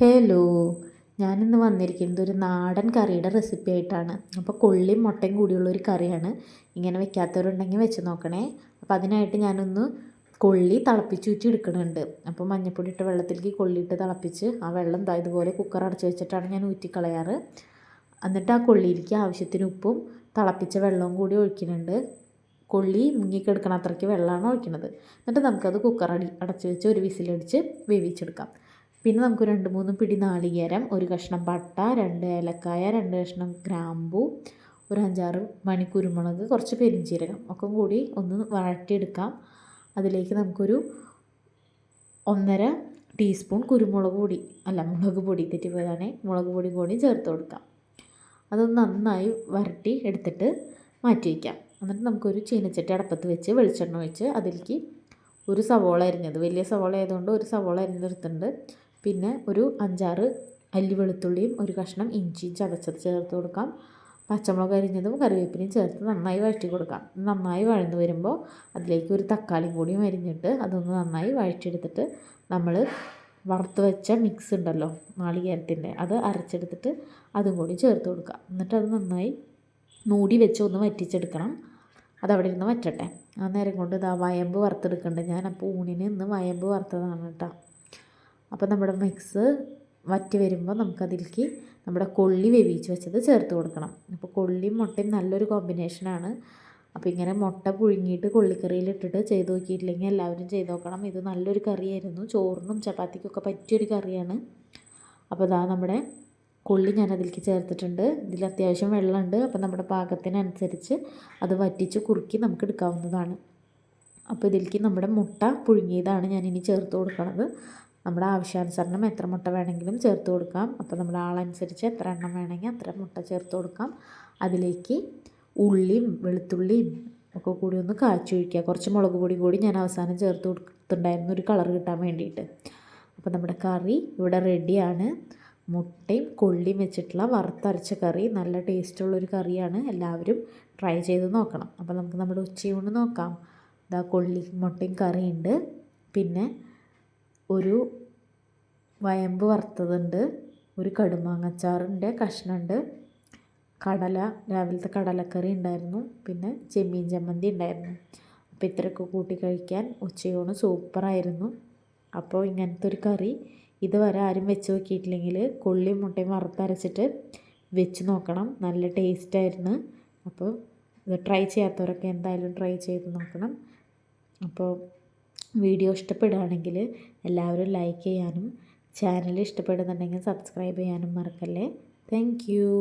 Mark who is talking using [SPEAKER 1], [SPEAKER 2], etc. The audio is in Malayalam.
[SPEAKER 1] ഹലോ, ഞാനിന്ന് വന്നിരിക്കുന്നത് ഒരു നാടൻ കറിയുടെ റെസിപ്പി ആയിട്ടാണ്. അപ്പോൾ കൊള്ളിയും മുട്ടയും കൂടിയുള്ളൊരു കറിയാണ്. ഇങ്ങനെ വെക്കാത്തവരുണ്ടെങ്കിൽ വെച്ച് നോക്കണേ. അപ്പോൾ അതിനായിട്ട് ഞാനൊന്ന് കൊള്ളി തിളപ്പിച്ചൂറ്റി എടുക്കുന്നുണ്ട്. അപ്പോൾ മഞ്ഞൾപ്പൊടി ഇട്ട് വെള്ളത്തിലേക്ക് കൊള്ളിയിട്ട് തിളപ്പിച്ച് ആ വെള്ളം ഇതുപോലെ കുക്കർ അടച്ച് വെച്ചിട്ടാണ് ഞാൻ ഊറ്റിക്കളയാറ്. എന്നിട്ട് ആ കൊള്ളിയിലേക്ക് ആവശ്യത്തിന് ഉപ്പും തിളപ്പിച്ച വെള്ളവും കൂടി ഒഴിക്കുന്നുണ്ട്. കൊള്ളി മുങ്ങിക്കെടുക്കണ അത്രയ്ക്ക് വെള്ളമാണ് ഒഴിക്കുന്നത്. എന്നിട്ട് നമുക്കത് കുക്കർ അടച്ച് വെച്ച് ഒരു വിസിലടിച്ച് വേവിച്ചെടുക്കാം. പിന്നെ നമുക്ക് 2-3 പിടി നാളികേരം, ഒരു കഷ്ണം പട്ട, 2 ഏലക്കായ, 2 കഷ്ണം ഗ്രാമ്പൂ, ഒരു 5-6 മണി കുരുമുളക്, കുറച്ച് പെരിഞ്ചീരകം ഒക്കെ കൂടി ഒന്ന് വഴറ്റിയെടുക്കാം. അതിലേക്ക് നമുക്കൊരു 1.5 ടീസ്പൂൺ മുളക് പൊടി തെറ്റിപ്പോയതാണേ, മുളക് പൊടി കൂടി ചേർത്ത് കൊടുക്കാം. അതൊന്ന് നന്നായി വരട്ടി എടുത്തിട്ട് മാറ്റി വയ്ക്കാം. എന്നിട്ട് നമുക്കൊരു ചീനച്ചട്ടി അടപ്പത്ത് വെച്ച് വെളിച്ചെണ്ണ ഒഴിച്ച് അതിലേക്ക് ഒരു സവോള അരിഞ്ഞത്, വലിയ സവോള ആയതുകൊണ്ട് ഒരു സവോള അരിഞ്ഞെടുത്തിട്ടുണ്ട്. പിന്നെ ഒരു 5-6 അല്ലി വെളുത്തുള്ളിയും ഒരു കഷ്ണം ഇഞ്ചിയും ചതച്ചത് ചേർത്ത് കൊടുക്കാം. പച്ചമുളക് അരിഞ്ഞതും കറിവേപ്പിലയും ചേർത്ത് നന്നായി വഴറ്റി കൊടുക്കാം. നന്നായി വഴന്ന് വരുമ്പോൾ അതിലേക്ക് ഒരു തക്കാളിയും കൂടിയും അരിഞ്ഞിട്ട് അതൊന്ന് നന്നായി വഴറ്റിയെടുത്തിട്ട് നമ്മൾ വറുത്ത് വെച്ച മിക്സ് ഉണ്ടല്ലോ നാളികേരത്തിൻ്റെ, അത് അരച്ചെടുത്തിട്ട് അതും കൂടി ചേർത്ത് കൊടുക്കാം. എന്നിട്ട് അത് നന്നായി മൂടി വെച്ച് ഒന്ന് വറ്റിച്ചെടുക്കണം. അതവിടെ ഇരുന്ന് വറ്റട്ടെ. ആ നേരം കൊണ്ട് വയമ്പ് വറുത്തെടുക്കുന്നുണ്ട് ഞാൻ. അപ്പോൾ ഊണിന് ഇന്ന് വയമ്പ് വറുത്തതാണ് കേട്ടോ. അപ്പോൾ നമ്മുടെ മിക്സ് വറ്റി വരുമ്പോൾ നമുക്കതിലേക്ക് നമ്മുടെ കൊള്ളി വേവിച്ച് വെച്ചത് ചേർത്ത് കൊടുക്കണം. അപ്പോൾ കൊള്ളിയും മുട്ടയും നല്ലൊരു കോമ്പിനേഷനാണ്. അപ്പോൾ ഇങ്ങനെ മുട്ട പുഴുങ്ങിയിട്ട് കൊള്ളിക്കറിയിലിട്ടിട്ട് ചെയ്ത് നോക്കിയിട്ടില്ലെങ്കിൽ എല്ലാവരും ചെയ്ത് നോക്കണം. ഇത് നല്ലൊരു കറിയായിരുന്നു. ചോറിനും ചപ്പാത്തിക്കൊക്കെ പറ്റിയൊരു കറിയാണ്. അപ്പോൾ നമ്മുടെ കൊള്ളി ഞാൻ അതിലേക്ക് ചേർത്തിട്ടുണ്ട്. ഇതിൽ അത്യാവശ്യം വെള്ളമുണ്ട്. അപ്പോൾ നമ്മുടെ പാകത്തിനനുസരിച്ച് അത് വറ്റിച്ച് കുറുക്കി നമുക്ക് എടുക്കാവുന്നതാണ്. അപ്പോൾ ഇതിലേക്ക് നമ്മുടെ മുട്ട പുഴുങ്ങിയതാണ് ഞാൻ ഇനി ചേർത്ത് കൊടുക്കുന്നത്. നമ്മുടെ ആവശ്യാനുസരണം എത്ര മുട്ട വേണമെങ്കിലും ചേർത്ത് കൊടുക്കാം. അപ്പോൾ നമ്മുടെ ആളനുസരിച്ച് എത്ര എണ്ണം വേണമെങ്കിൽ അത്ര മുട്ട ചേർത്ത് കൊടുക്കാം. അതിലേക്ക് ഉള്ളിയും വെളുത്തുള്ളിയും ഒക്കെ കൂടി ഒന്ന് കാച്ചൊഴിക്കുക. കുറച്ച് മുളക് പൊടി കൂടി ഞാൻ അവസാനം ചേർത്ത് കൊടുത്തിട്ടുണ്ടായിരുന്നു, ഒരു കളർ കിട്ടാൻ വേണ്ടിയിട്ട്. അപ്പോൾ നമ്മുടെ കറി ഇവിടെ റെഡിയാണ്. മുട്ടയും കൊള്ളിയും വെച്ചിട്ടുള്ള വറുത്തരച്ച കറി നല്ല ടേസ്റ്റുള്ളൊരു കറിയാണ്. എല്ലാവരും ട്രൈ ചെയ്ത് നോക്കണം. അപ്പോൾ നമുക്ക് നമ്മുടെ ഉച്ചയൂണ് നോക്കാം. കൊള്ളി മുട്ടയും കറിയുണ്ട്, പിന്നെ ഒരു വയമ്പ് വറുത്തതുണ്ട്, ഒരു കടുമാങ്ങച്ചാറിൻ്റെ കഷ്ണമുണ്ട്, രാവിലത്തെ കടലക്കറി ഉണ്ടായിരുന്നു, പിന്നെ ചെമ്മീൻ ചമ്മന്തി ഉണ്ടായിരുന്നു. അപ്പോൾ ഇത്രയൊക്കെ കൂട്ടി കഴിക്കാൻ ഉച്ചയൂണ് സൂപ്പറായിരുന്നു. അപ്പോൾ ഇങ്ങനത്തെ ഒരു കറി ഇതുവരെ ആരും വെച്ച് നോക്കിയിട്ടില്ലെങ്കിൽ കൊള്ളിയും മുട്ടയും വറുത്തരച്ചിട്ട് വെച്ച് നോക്കണം. നല്ല ടേസ്റ്റായിരുന്നു. അപ്പോൾ ഇത് ട്രൈ ചെയ്യാത്തവരൊക്കെ എന്തായാലും ട്രൈ ചെയ്ത് നോക്കണം. അപ്പോൾ വീഡിയോ ഇഷ്ടപ്പെടുകയാണെങ്കിൽ എല്ലാവരും ലൈക്ക് ചെയ്യാനും ചാനൽ ഇഷ്ടപ്പെടുന്നുണ്ടെങ്കിൽ സബ്സ്ക്രൈബ് ചെയ്യാനും മറക്കല്ലേ. Thank you.